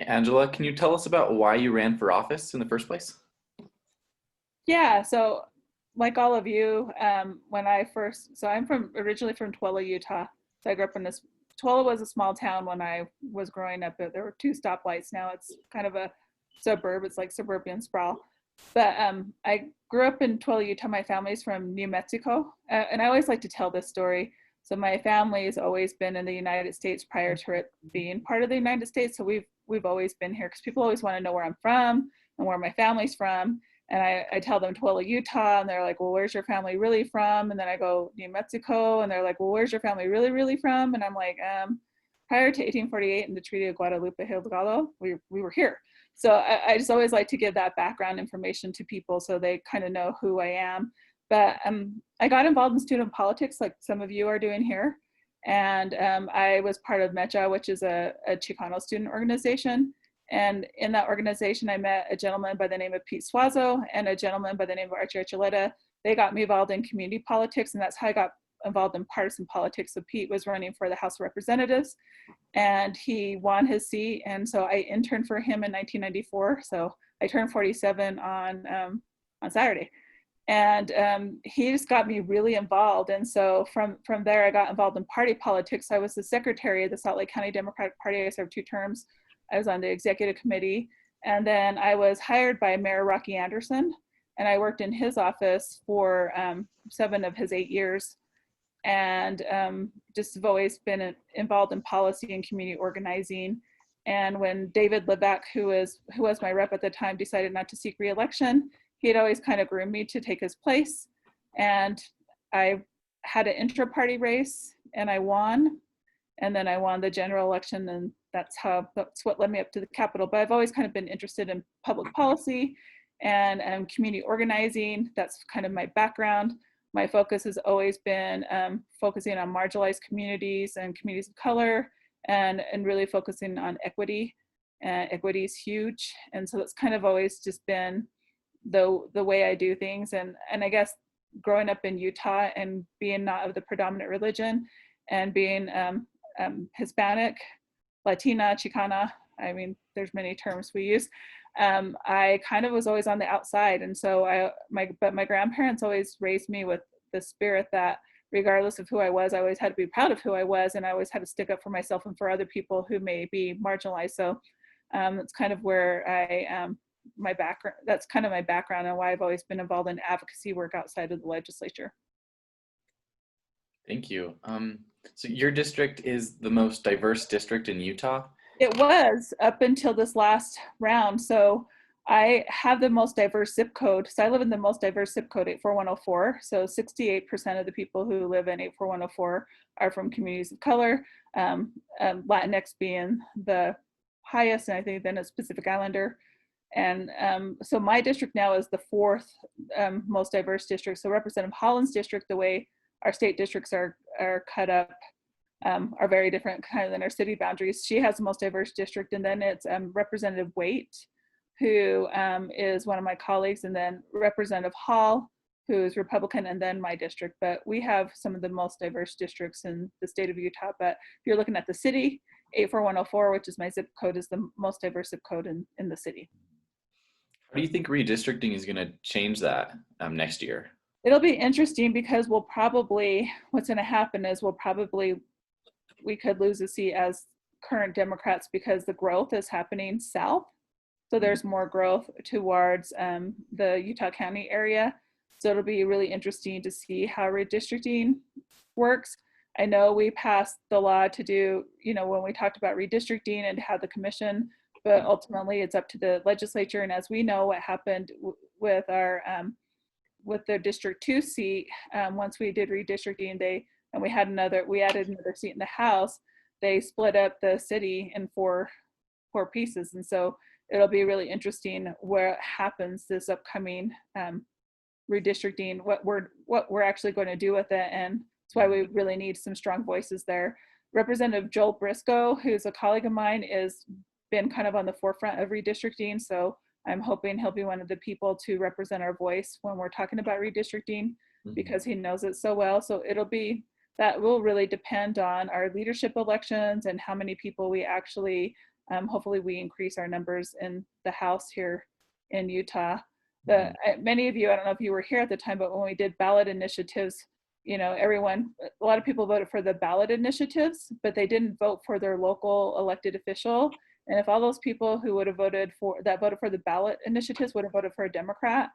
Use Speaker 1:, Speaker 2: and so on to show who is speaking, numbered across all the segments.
Speaker 1: Angela, can you tell us about why you ran for office in the first place?
Speaker 2: Yeah, so like all of you, so I'm originally from Twilla, Utah. So I grew up in this, Twilla was a small town when I was growing up. There were two stoplights. Now it's kind of a suburb. It's like suburban sprawl. But I grew up in Twilla, Utah. My family's from New Mexico. And I always like to tell this story. So my family has always been in the United States prior to it being part of the United States. So we've always been here because people always want to know where I'm from and where my family's from. And I tell them Tooele, Utah, and they're like, well, where's your family really from? And then I go New Mexico, and they're like, well, where's your family really from? And I'm like, prior to 1848 and the Treaty of Guadalupe Hidalgo, we were here. So I just always like to give that background information to people so they kind of know who I am. But I got involved in student politics like some of you are doing here. And I was part of MECHA, which is a Chicano student organization. And in that organization, I met a gentleman by the name of Pete Suazo and a gentleman by the name of Archie Archuleta. They got me involved in community politics, and that's how I got involved in partisan politics. So Pete was running for the House of Representatives, and he won his seat. And so I interned for him in 1994. So I turned 47 on Saturday. And he just got me really involved. And so from there, I got involved in party politics. I was the secretary of the Salt Lake County Democratic Party. I served 2 terms. I was on the executive committee, and then I was hired by Mayor Rocky Anderson, and I worked in his office for 7 of his 8 years, and just have always been involved in policy and community organizing. And when David Lebec, who was my rep at the time, decided not to seek re-election, he had always kind of groomed me to take his place, and I had an intra-party race, and I won. And then I won the general election, and that's what led me up to the Capitol. But I've always kind of been interested in public policy and community organizing. That's kind of my background. My focus has always been focusing on marginalized communities and communities of color, and really focusing on equity. Equity is huge, and so that's kind of always just been the way I do things. And I guess growing up in Utah and being not of the predominant religion and being Hispanic, Latina, Chicana, I mean, there's many terms we use. I kind of was always on the outside. And so but my grandparents always raised me with the spirit that regardless of who I was, I always had to be proud of who I was. And I always had to stick up for myself and for other people who may be marginalized. So that's kind of where that's kind of my background and why I've always been involved in advocacy work outside of the legislature.
Speaker 1: Thank you. So your district is the most diverse district in Utah?
Speaker 2: It was up until this last round. So I have the most diverse zip code. So I live in the most diverse zip code, 84104. So 68% of the people who live in 84104 are from communities of color, Latinx being the highest, and I think then it's Pacific Islander. And so my district now is the 4th most diverse district. So Representative Holland's district, the way our state districts are cut up, are very different kind of than our city boundaries. She has the most diverse district, and then it's Representative Waite, who is one of my colleagues, and then Representative Hall, who is Republican, and then my district. But we have some of the most diverse districts in the state of Utah. But if you're looking at the city, 84104, which is my zip code, is the most diverse zip code in the city.
Speaker 1: How do you think redistricting is going to change that next year?
Speaker 2: It'll be interesting because what's going to happen is we could lose a seat as current Democrats because the growth is happening south. So there's more growth towards the Utah County area. So it'll be really interesting to see how redistricting works. I know we passed the law to do, when we talked about redistricting and have the commission, but ultimately it's up to the legislature. And as we know what happened with the District 2 seat, once we did redistricting, we added another seat in the House, they split up the city in four pieces. And so it'll be really interesting what happens this upcoming redistricting, what we're actually going to do with it. And that's why we really need some strong voices there. Representative Joel Briscoe, who's a colleague of mine, is been kind of on the forefront of redistricting. So I'm hoping he'll be one of the people to represent our voice when we're talking about redistricting, because he knows it so well. So that will really depend on our leadership elections and how many people we actually hopefully we increase our numbers in the House here in Utah.
Speaker 1: Mhm.
Speaker 2: Many of you, I don't know if you were here at the time, but when we did ballot initiatives, a lot of people voted for the ballot initiatives, but they didn't vote for their local elected official. And if all those people who would have voted for the ballot initiatives would have voted for a Democrat,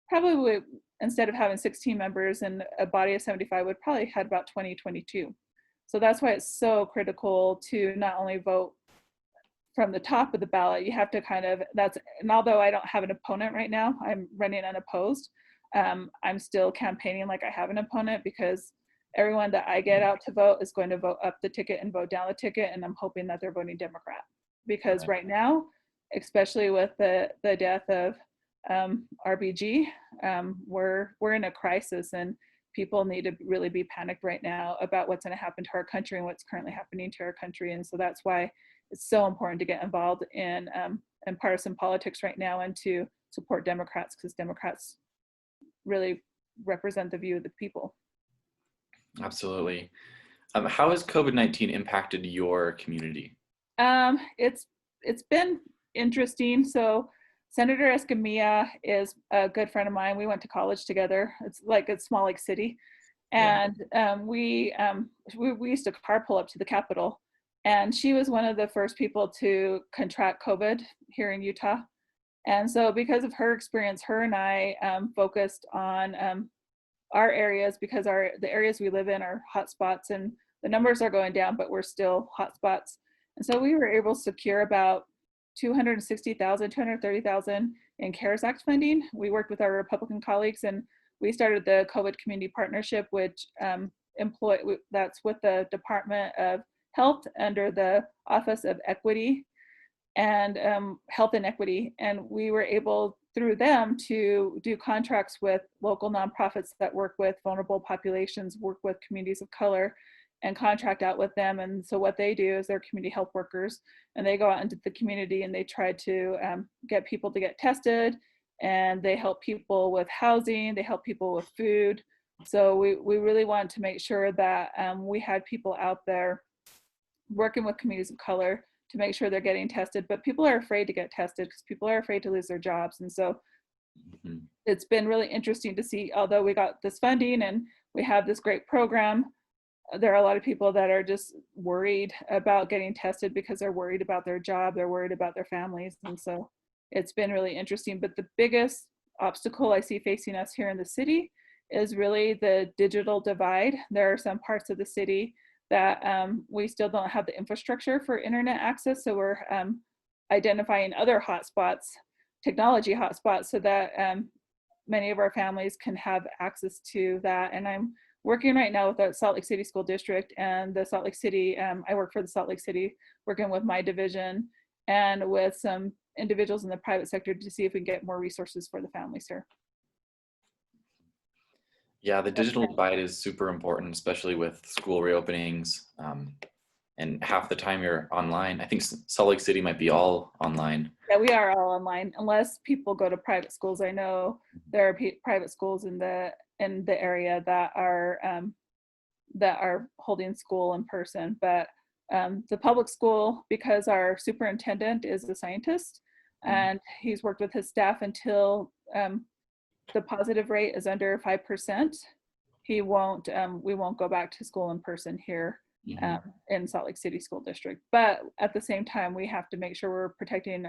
Speaker 2: probably would, instead of having 16 members and a body of 75, would probably had about 20, 22. So that's why it's so critical to not only vote from the top of the ballot, you have to and although I don't have an opponent right now, I'm running unopposed. I'm still campaigning like I have an opponent, because everyone that I get out to vote is going to vote up the ticket and vote down the ticket. And I'm hoping that they're voting Democrat, because right now, especially with the death of RBG, we're in a crisis, and people need to really be panicked right now about what's going to happen to our country and what's currently happening to our country. And so that's why it's so important to get involved in partisan politics right now, and to support Democrats, because Democrats really represent the view of the people.
Speaker 1: Absolutely. How has COVID-19 impacted your community?
Speaker 2: It's been interesting. So Senator Escamilla is a good friend of mine. We went to college together. It's like a small lake city,
Speaker 1: Yeah.
Speaker 2: and we used to carpool up to the Capitol. And she was one of the first people to contract COVID here in Utah. And so because of her experience, her and I focused on our areas, because the areas we live in are hotspots, and the numbers are going down, but we're still hotspots. And so we were able to secure about 260,000, 230,000 in CARES Act funding. We worked with our Republican colleagues, and we started the COVID Community Partnership, which that's with the Department of Health under the Office of Equity and Health and Equity. And we were able, through them, to do contracts with local nonprofits that work with vulnerable populations, work with communities of color, and contract out with them. And so what they do is they're community health workers, and they go out into the community and they try to get people to get tested, and they help people with housing, they help people with food. So we really wanted to make sure that we had people out there working with communities of color to make sure they're getting tested. But people are afraid to get tested because people are afraid to lose their jobs. And so it's been really interesting to see, although we got this funding and we have this great program, there are a lot of people that are just worried about getting tested because they're worried about their job, they're worried about their families. And so it's been really interesting. But the biggest obstacle I see facing us here in the city is really the digital divide. There are some parts of the city that we still don't have the infrastructure for internet access. So we're identifying other hotspots, technology hotspots, so that many of our families can have access to that. And I'm working right now with the Salt Lake City School District and the Salt Lake City, I work for the Salt Lake City, working with my division and with some individuals in the private sector to see if we can get more resources for the families here.
Speaker 1: Yeah, the digital divide is super important, especially with school reopenings. And half the time you're online. I think Salt Lake City might be all online.
Speaker 2: Yeah, we are all online, unless people go to private schools. I know there are private schools in the area that are holding school in person, but the public school, because our superintendent is a scientist and he's worked with his staff until the positive rate is under 5%, we won't go back to school in person here in Salt Lake City School District. But at the same time, we have to make sure we're protecting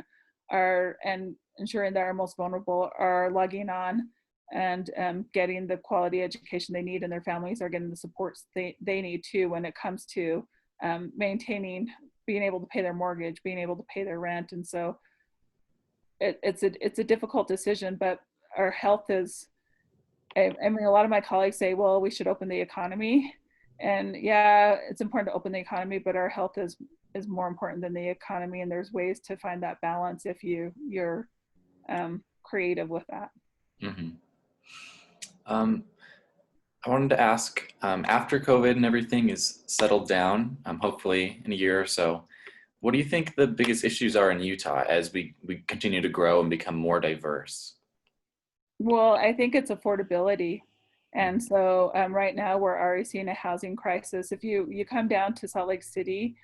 Speaker 2: and ensuring that our most vulnerable are logging on and getting the quality education they need, and their families are getting the supports they need too when it comes to maintaining, being able to pay their mortgage, being able to pay their rent. And so it's a difficult decision, but our health is, I mean, a lot of my colleagues say, well, we should open the economy. And yeah, it's important to open the economy, but our health is more important than the economy. And there's ways to find that balance if you're creative with that.
Speaker 1: Mm-hmm. I wanted to ask, after COVID and everything is settled down, hopefully in a year or so, what do you think the biggest issues are in Utah as we continue to grow and become more diverse?
Speaker 2: Well, I think it's affordability. And so right now we're already seeing a housing crisis. If you come down to Salt Lake City,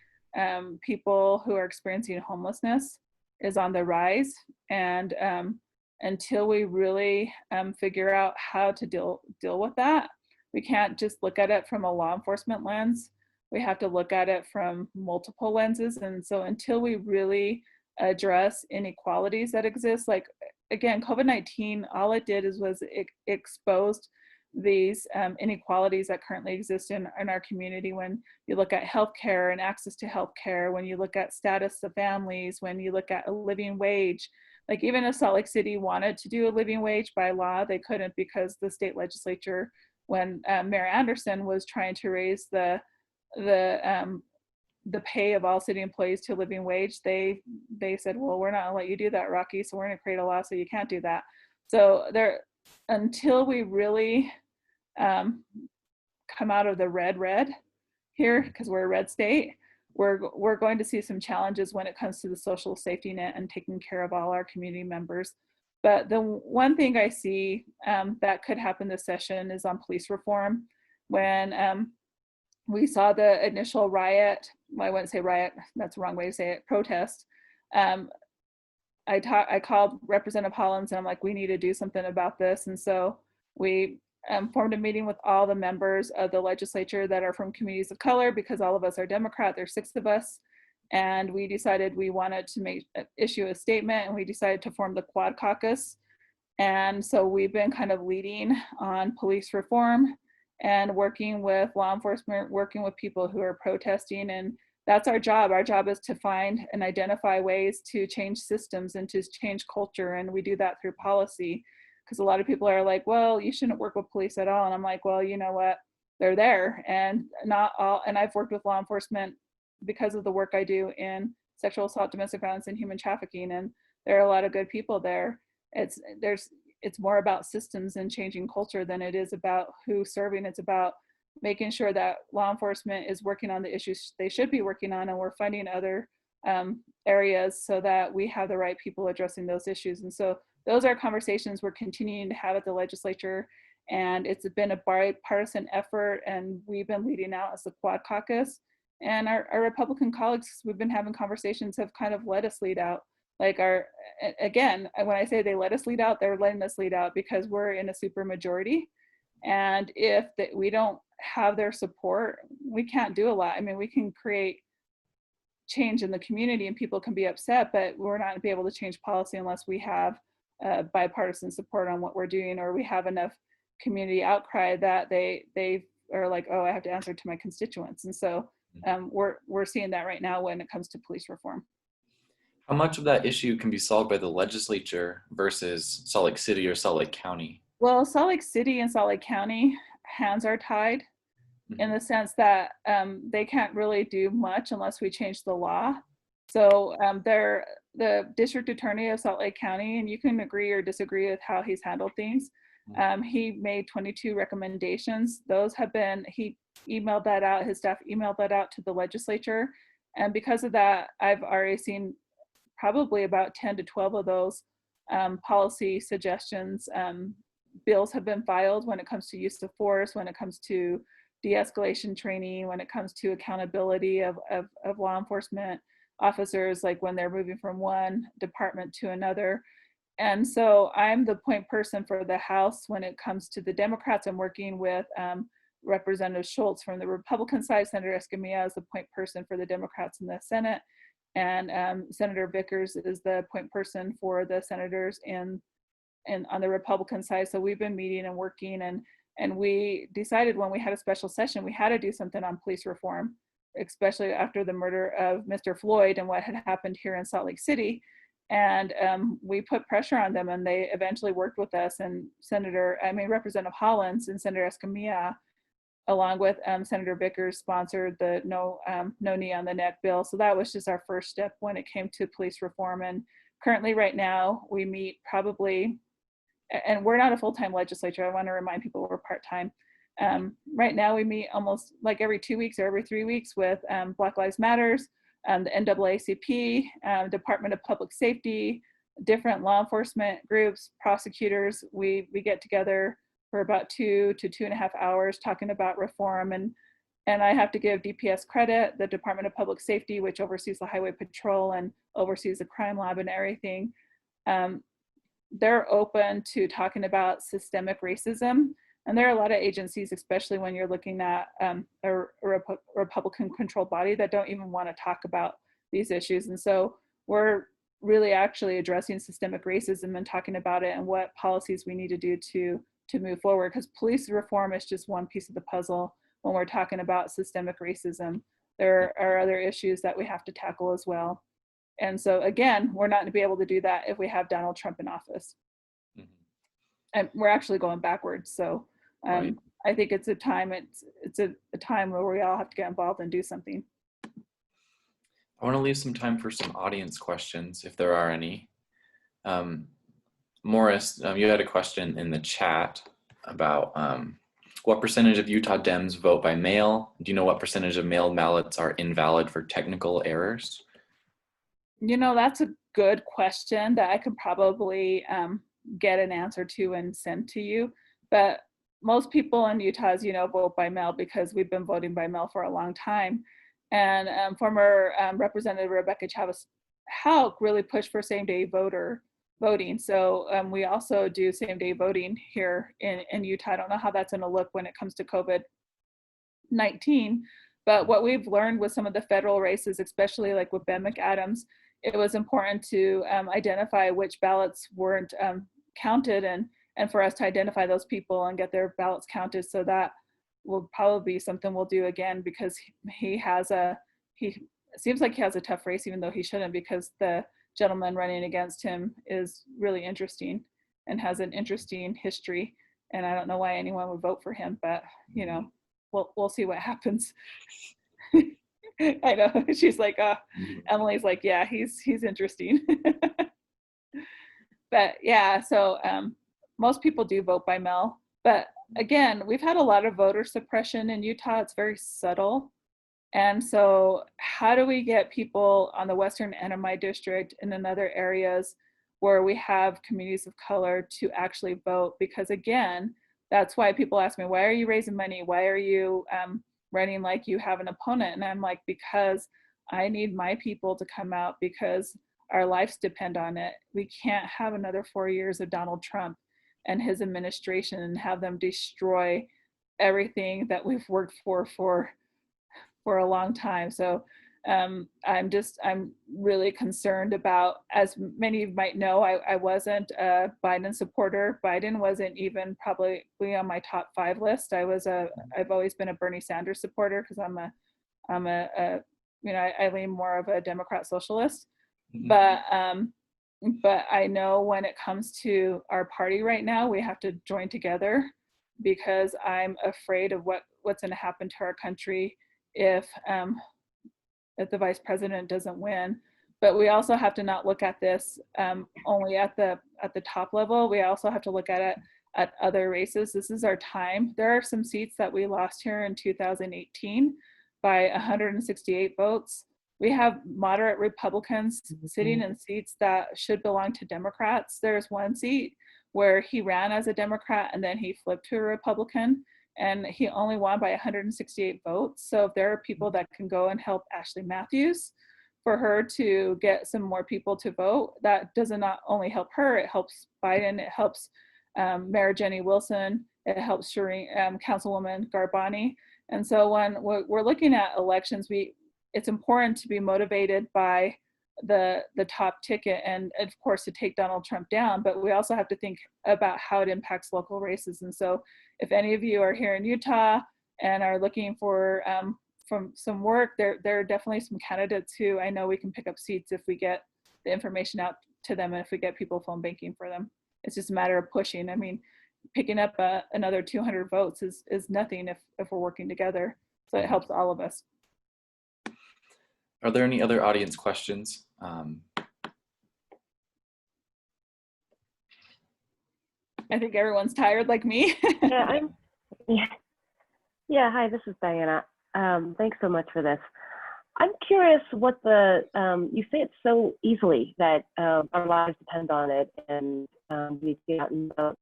Speaker 2: people who are experiencing homelessness is on the rise. And until we really figure out how to deal with that, we can't just look at it from a law enforcement lens. We have to look at it from multiple lenses. And so until we really address inequalities that exist, like again, COVID-19, all it did was it exposed these inequalities that currently exist in our community. When you look at healthcare and access to healthcare, when you look at status of families, when you look at a living wage, like even if Salt Lake City wanted to do a living wage by law, they couldn't, because the state legislature, when Mayor Anderson was trying to raise the pay of all city employees to a living wage, they said, well, we're not gonna let you do that, Rocky, so we're gonna create a law so you can't do that. So there, until we really come out of the red here, because we're a red state, we're going to see some challenges when it comes to the social safety net and taking care of all our community members. But the one thing I see that could happen this session is on police reform. When we saw the initial riot, well, I wouldn't say riot, that's the wrong way to say it, protest. I called Representative Hollins and I'm like, we need to do something about this. And so we formed a meeting with all the members of the legislature that are from communities of color, because all of us are Democrat, there's 6 of us. And we decided we wanted to issue a statement, and we decided to form the Quad Caucus. And so we've been kind of leading on police reform and working with law enforcement, working with people who are protesting. And that's our job. Our job is to find and identify ways to change systems and to change culture. And we do that through policy. Because a lot of people are like, well, you shouldn't work with police at all. And I'm like, well, you know what? They're there. And not all, and I've worked with law enforcement because of the work I do in sexual assault, domestic violence, and human trafficking. And there are a lot of good people there. It's more about systems and changing culture than it is about who's serving. It's about making sure that law enforcement is working on the issues they should be working on, and we're funding other areas so that we have the right people addressing those issues. And so those are conversations we're continuing to have at the legislature, and it's been a bipartisan effort, and we've been leading out as the Quad Caucus. And our Republican colleagues, we've been having conversations, have kind of let us lead out. Like again, when I say they let us lead out, they're letting us lead out because we're in a super majority. And if we don't have their support, we can't do a lot. I mean, we can create change in the community and people can be upset, but we're not gonna be able to change policy unless we have bipartisan support on what we're doing, or we have enough community outcry that they are like, oh, I have to answer to my constituents. And so we're seeing that right now when it comes to police reform.
Speaker 1: How much of that issue can be solved by the legislature versus Salt Lake City or Salt Lake County?
Speaker 2: Well, Salt Lake City and Salt Lake County hands are tied in the sense that they can't really do much unless we change the law. So they're the district attorney of Salt Lake County, and you can agree or disagree with how he's handled things. He made 22 recommendations. Those have been, he emailed that out, his staff emailed that out to the legislature. And because of that, I've already seen probably about 10 to 12 of those policy suggestions. Bills have been filed when it comes to use of force, when it comes to de-escalation training, when it comes to accountability of law enforcement officers, like when they're moving from one department to another. And so I'm the point person for the House when it comes to the Democrats. I'm working with Representative Schultz from the Republican side. Senator Escamilla is the point person for the Democrats in the Senate. And Senator Vickers is the point person for the senators on the Republican side. So we've been meeting and working, and we decided when we had a special session, we had to do something on police reform, especially after the murder of Mr. Floyd and what had happened here in Salt Lake City. And we put pressure on them, and they eventually worked with us. And Representative Hollins and Senator Escamilla, along with Senator Vickers, sponsored the no knee on the neck bill. So that was just our first step when it came to police reform. And currently right now we meet probably, and we're not a full-time legislature, I want to remind people we're part-time. Right now we meet almost like every 2 weeks or every 3 weeks with Black Lives Matters, the NAACP, Department of Public Safety, different law enforcement groups, prosecutors. We get together for about 2 to 2.5 hours talking about reform. And And I have to give DPS credit, the Department of Public Safety, which oversees the highway patrol and oversees the crime lab and everything. They're open to talking about systemic racism. And there are a lot of agencies, especially when you're looking at a Republican-controlled body, that don't even want to talk about these issues. And so we're really actually addressing systemic racism and talking about it and what policies we need to do to move forward. Because police reform is just one piece of the puzzle when we're talking about systemic racism. There are other issues that we have to tackle as well. And so again, we're not going to be able to do that if we have Donald Trump in office. Mm-hmm. And we're actually going backwards. So right. I think it's a time, it's a time where we all have to get involved and do something.
Speaker 1: I want to leave some time for some audience questions, if there are any. Morris, you had a question in the chat about what percentage of Utah Dems vote by mail? Do you know what percentage of mail ballots are invalid for technical errors?
Speaker 2: You know, that's a good question that I could probably get an answer to and send to you. But most people in Utah, as you know, vote by mail because we've been voting by mail for a long time. And former Representative Rebecca Chavez-Houck really pushed for same-day voting. So we also do same-day voting here in Utah. I don't know how that's going to look when it comes to COVID-19, but what we've learned with some of the federal races, especially like with Ben McAdams, it was important to identify which ballots weren't counted and for us to identify those people and get their ballots counted. So that will probably be something we'll do again, because he seems like he has a tough race, even though he shouldn't, because the gentleman running against him is really interesting and has an interesting history. And I don't know why anyone would vote for him, but you know, we'll see what happens. I know, she's like, Emily's like, yeah, he's interesting. But yeah, so most people do vote by mail, but again, we've had a lot of voter suppression in Utah. It's very subtle. And so how do we get people on the western end of my district and in other areas where we have communities of color to actually vote? Because again, that's why people ask me, why are you raising money? Why are you running like you have an opponent? And I'm like, because I need my people to come out, because our lives depend on it. We can't have another 4 years of Donald Trump and his administration and have them destroy everything that we've worked for a long time. So I'm really concerned about, as many of you might know, I wasn't a Biden supporter. Biden wasn't even probably on my top 5 list. I've always been a Bernie Sanders supporter, because I'm a you know, I lean more of a Democrat socialist. Mm-hmm. But I know when it comes to our party right now, we have to join together, because I'm afraid of what's going to happen to our country if the vice president doesn't win. But we also have to not look at this only at the top level. We also have to look at it at other races. This is our time. There are some seats that we lost here in 2018 by 168 votes. We have moderate Republicans sitting in seats that should belong to Democrats. There's one seat where he ran as a Democrat and then he flipped to a Republican, and he only won by 168 votes. So if there are people that can go and help Ashley Matthews for her to get some more people to vote, that does not only help her, it helps Biden, it helps Mayor Jenny Wilson, it helps Councilwoman Garbani. And so when we're looking at elections, it's important to be motivated by the top ticket, and of course to take Donald Trump down, but we also have to think about how it impacts local races. And so if any of you are here in Utah and are looking for from some work, there are definitely some candidates who I know we can pick up seats if we get the information out to them and if we get people phone banking for them. It's just a matter of pushing. I mean, picking up another 200 votes is nothing if we're working together. So it helps all of us.
Speaker 1: Are there any other audience questions?
Speaker 2: I think everyone's tired like me.
Speaker 3: Yeah, hi, this is Diana. Thanks so much for this. I'm curious what you say it so easily that our lives depend on it, and we get out and vote.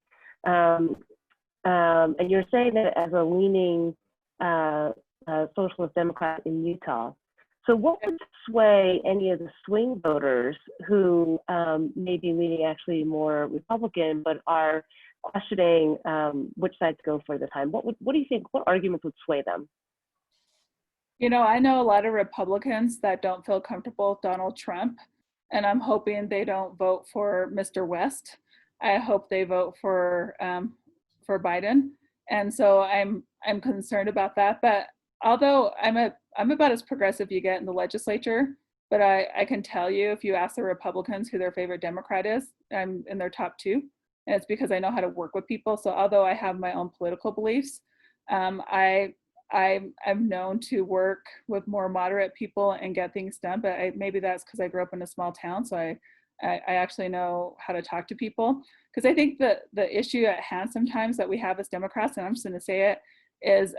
Speaker 3: And you're saying that as a leaning Socialist Democrat in Utah. So what would sway any of the swing voters who may be leaning actually more Republican, but are questioning which side to go for the time? What do you think, what arguments would sway them?
Speaker 2: You know, I know a lot of Republicans that don't feel comfortable with Donald Trump, and I'm hoping they don't vote for Mr. West. I hope they vote for Biden, and so I'm concerned about that. But although I'm about as progressive you get in the legislature, but I can tell you if you ask the Republicans who their favorite Democrat is, I'm in their top two, and it's because I know how to work with people. So although I have my own political beliefs, I'm known to work with more moderate people and get things done, but maybe that's because I grew up in a small town, so I actually know how to talk to people. Because I think the issue at hand sometimes that we have as Democrats, and I'm just going to say it, is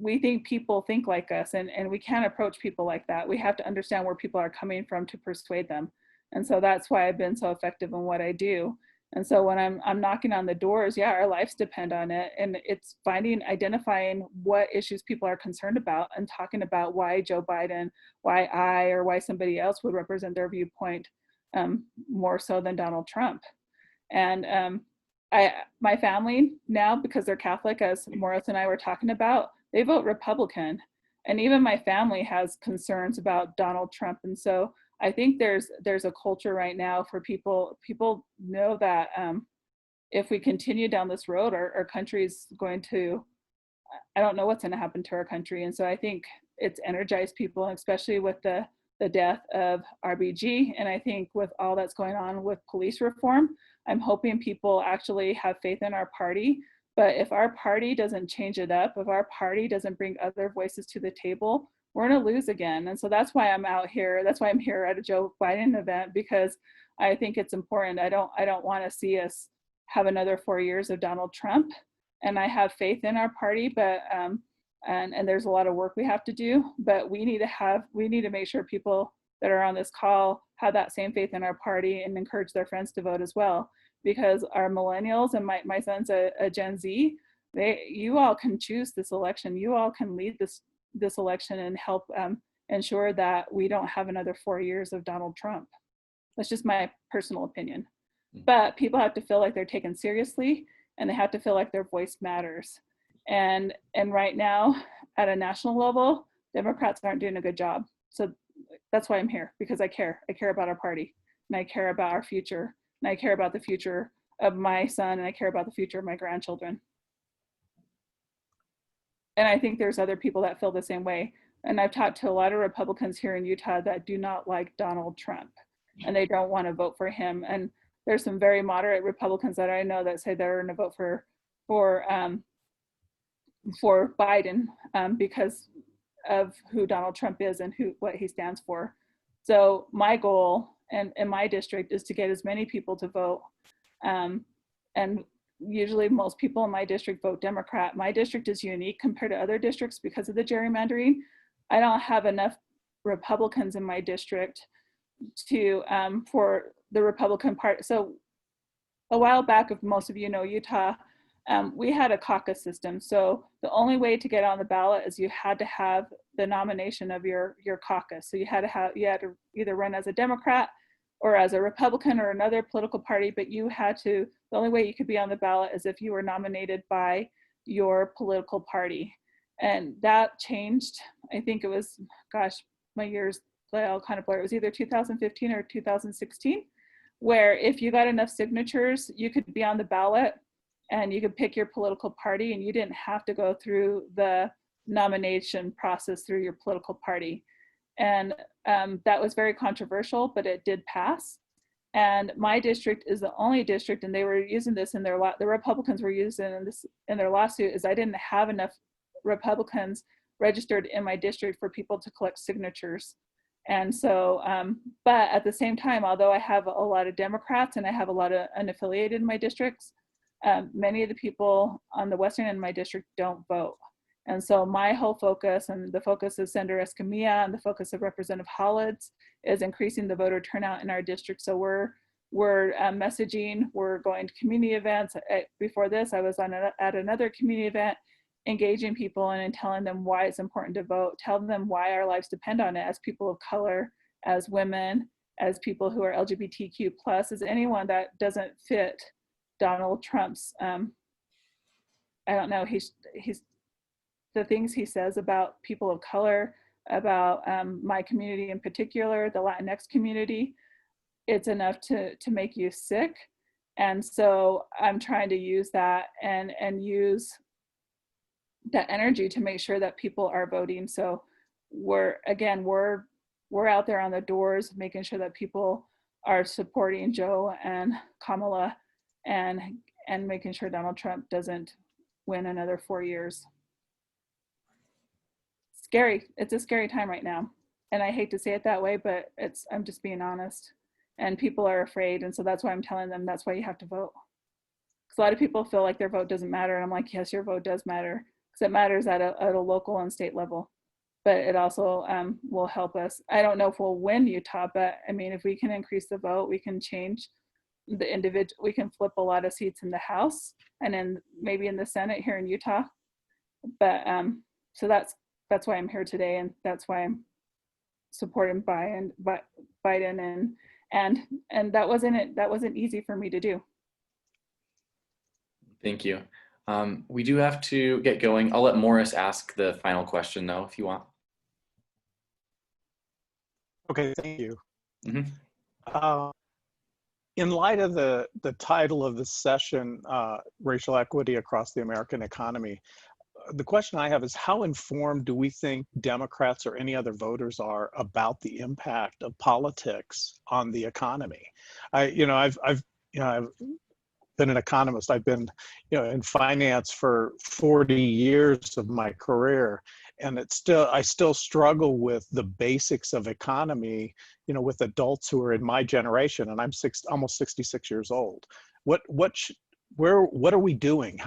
Speaker 2: we think people think like us, and we can't approach people like that. We have to understand where people are coming from to persuade them. And so that's why I've been so effective in what I do. And so when I'm knocking on the doors, yeah, our lives depend on it. And it's identifying what issues people are concerned about and talking about why Joe Biden, why I, or why somebody else would represent their viewpoint more so than Donald Trump. And my family now, because they're Catholic, as Morris and I were talking about, they vote Republican. And even my family has concerns about Donald Trump. And so I think there's a culture right now for people know that if we continue down this road, our country's going to, I don't know what's going to happen to our country. And so I think it's energized people, especially with the death of RBG. And I think with all that's going on with police reform, I'm hoping people actually have faith in our party. But if our party doesn't change it up, if our party doesn't bring other voices to the table, we're going to lose again. And so that's why I'm out here. That's why I'm here at a Joe Biden event, because I think it's important. I don't want to see us have another 4 years of Donald Trump. And I have faith in our party, but and there's a lot of work we have to do. But we need to make sure people that are on this call have that same faith in our party and encourage their friends to vote as well. Because our millennials, and my son's a Gen Z, you all can choose this election. You all can lead this election and help ensure that we don't have another 4 years of Donald Trump. That's just my personal opinion. But people have to feel like they're taken seriously, and they have to feel like their voice matters. And right now, at a national level, Democrats aren't doing a good job. So that's why I'm here, because I care. I care about our party, and I care about our future, and I care about the future of my son, and I care about the future of my grandchildren. And I think there's other people that feel the same way. And I've talked to a lot of Republicans here in Utah that do not like Donald Trump, and they don't want to vote for him. And there's some very moderate Republicans that I know that say they're going to vote for Biden because of who Donald Trump is and what he stands for. So my goal in my district is to get as many people to vote. And usually most people in my district vote Democrat. My district is unique compared to other districts because of the gerrymandering. I don't have enough Republicans in my district to for the Republican Party. So a while back, if most of you know Utah, we had a caucus system. So the only way to get on the ballot is you had to have the nomination of your caucus. So you had to either run as a Democrat or as a Republican or another political party, but the only way you could be on the ballot is if you were nominated by your political party. And that changed. I think it was, my years, I'll kind of blur. It was either 2015 or 2016, where if you got enough signatures, you could be on the ballot and you could pick your political party, and you didn't have to go through the nomination process through your political party. And that was very controversial, but it did pass. And my district is the only district, and they were using this in the Republicans were using this in their lawsuit, is I didn't have enough Republicans registered in my district for people to collect signatures. And so, but at the same time, although I have a lot of Democrats and I have a lot of unaffiliated in my districts, many of the people on the western end of my district don't vote. And so my whole focus, and the focus of Senator Escamilla and the focus of Representative Hollids, is increasing the voter turnout in our district. So we're messaging, we're going to community events. Before this, I was at another community event, engaging people and telling them why it's important to vote, tell them why our lives depend on it as people of color, as women, as people who are LGBTQ plus, as anyone that doesn't fit Donald Trump's, I don't know, he's the things he says about people of color, about my community in particular, the Latinx community, it's enough to make you sick. And so I'm trying to use that and use that energy to make sure that people are voting. So we're out there on the doors, making sure that people are supporting Joe and Kamala and making sure Donald Trump doesn't win another 4 years. Scary. It's a scary time right now. And I hate to say it that way, but I'm just being honest. And people are afraid. And so that's why I'm telling them that's why you have to vote. Because a lot of people feel like their vote doesn't matter. And I'm like, yes, your vote does matter. Because it matters at a local and state level. But it also will help us. I don't know if we'll win Utah, but I mean, if we can increase the vote, we can change the individual, we can flip a lot of seats in the House and then maybe in the Senate here in Utah. But so that's why I'm here today, and that's why I'm supporting Biden and that wasn't easy for me to do.
Speaker 1: Thank you. We do have to get going. I'll let Morris ask the final question though, if you want.
Speaker 4: Okay, thank you.
Speaker 1: Mm-hmm.
Speaker 4: In light of the title of this session, Racial Equity Across the American Economy, the question I have is, how informed do we think Democrats or any other voters are about the impact of politics on the economy? I've been an economist. I've been, in finance for 40 years of my career, and I still struggle with the basics of economy, with adults who are in my generation, and I'm almost 66 years old. What are we doing?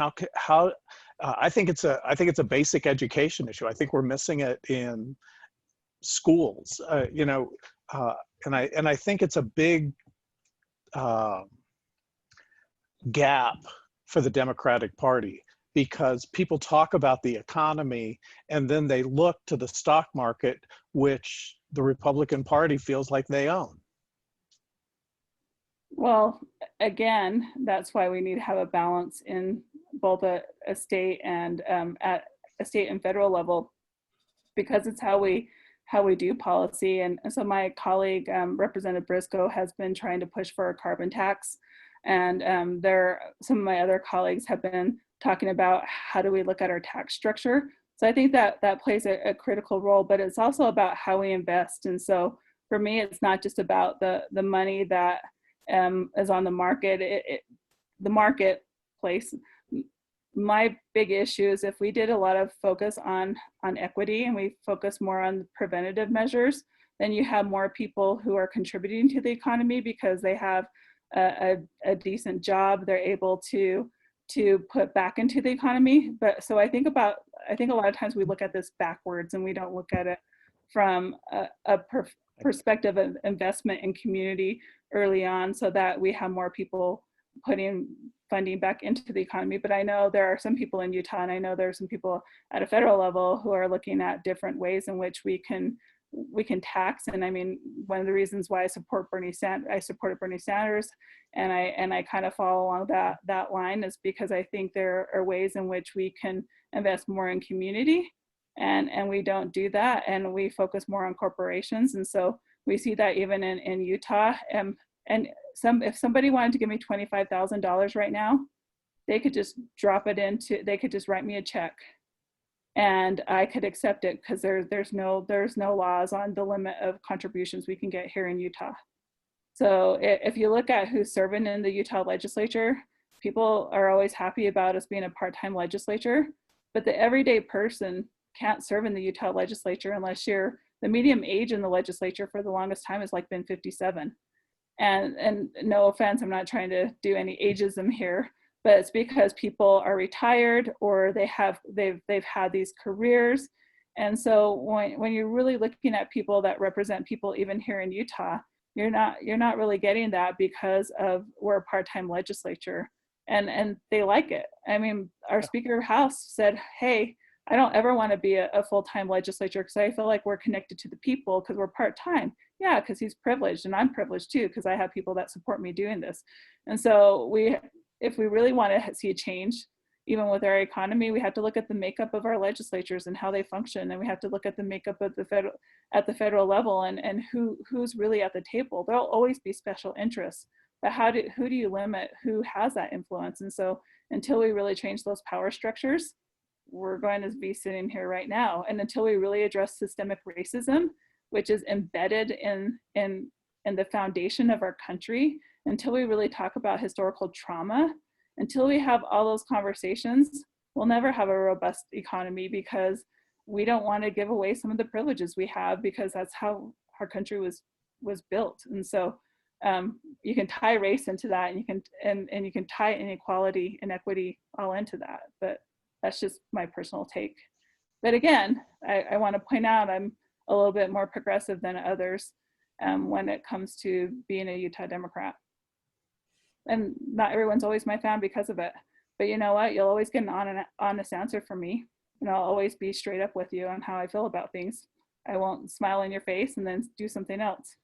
Speaker 4: I think it's a basic education issue. I think we're missing it in schools, and I think it's a big gap for the Democratic Party, because people talk about the economy and then they look to the stock market, which the Republican Party feels like they own.
Speaker 2: Well, again, that's why we need to have a balance in both a state and at a state and federal level, because it's how we do policy. And so my colleague, Representative Briscoe, has been trying to push for a carbon tax. And some of my other colleagues have been talking about how do we look at our tax structure. So I think that plays a critical role, but it's also about how we invest. And so for me, it's not just about the money that is on the market, the marketplace. My big issue is if we did a lot of focus on equity and we focus more on preventative measures, then you have more people who are contributing to the economy because they have a decent job, they're able to put back into the economy. But so I think a lot of times we look at this backwards and we don't look at it from a perspective of investment in community early on, so that we have more people putting funding back into the economy. But I know there are some people in Utah, and I know there are some people at a federal level who are looking at different ways in which we can tax. And I mean, one of the reasons why I supported Bernie Sanders, and I kind of follow along that line, is because I think there are ways in which we can invest more in community, and we don't do that, and we focus more on corporations. And so we see that even in Utah. And if somebody wanted to give me $25,000 right now, they could just they could just write me a check, and I could accept it, because there's no laws on the limit of contributions we can get here in Utah. So if you look at who's serving in the Utah legislature, people are always happy about us being a part-time legislature, but the everyday person can't serve in the Utah legislature unless the median age in the legislature for the longest time has been 57. And no offense, I'm not trying to do any ageism here, but it's because people are retired or they've had these careers. And so when you're really looking at people that represent people even here in Utah, you're not really getting that, because we're a part-time legislature. and they like it. I mean, our
Speaker 4: Yeah.
Speaker 2: Speaker of House said, hey, I don't ever want to be a full-time legislature because I feel like we're connected to the people because we're part-time. Yeah, because he's privileged and I'm privileged too because I have people that support me doing this. And so if we really want to see a change, even with our economy, we have to look at the makeup of our legislatures and how they function, and we have to look at the makeup of the federal level and who's really at the table. There'll always be special interests, but who do you limit who has that influence? And so until we really change those power structures, we're going to be sitting here right now. And until we really address systemic racism, which is embedded in the foundation of our country, until we really talk about historical trauma, until we have all those conversations, we'll never have a robust economy because we don't want to give away some of the privileges we have because that's how our country was built. And so you can tie race into that, and you can tie inequality and equity all into that. But that's just my personal take. But again, I want to point out I'm a little bit more progressive than others when it comes to being a Utah Democrat. And not everyone's always my fan because of it. But you know what? You'll always get an honest answer from me. And I'll always be straight up with you on how I feel about things. I won't smile in your face and then do something else.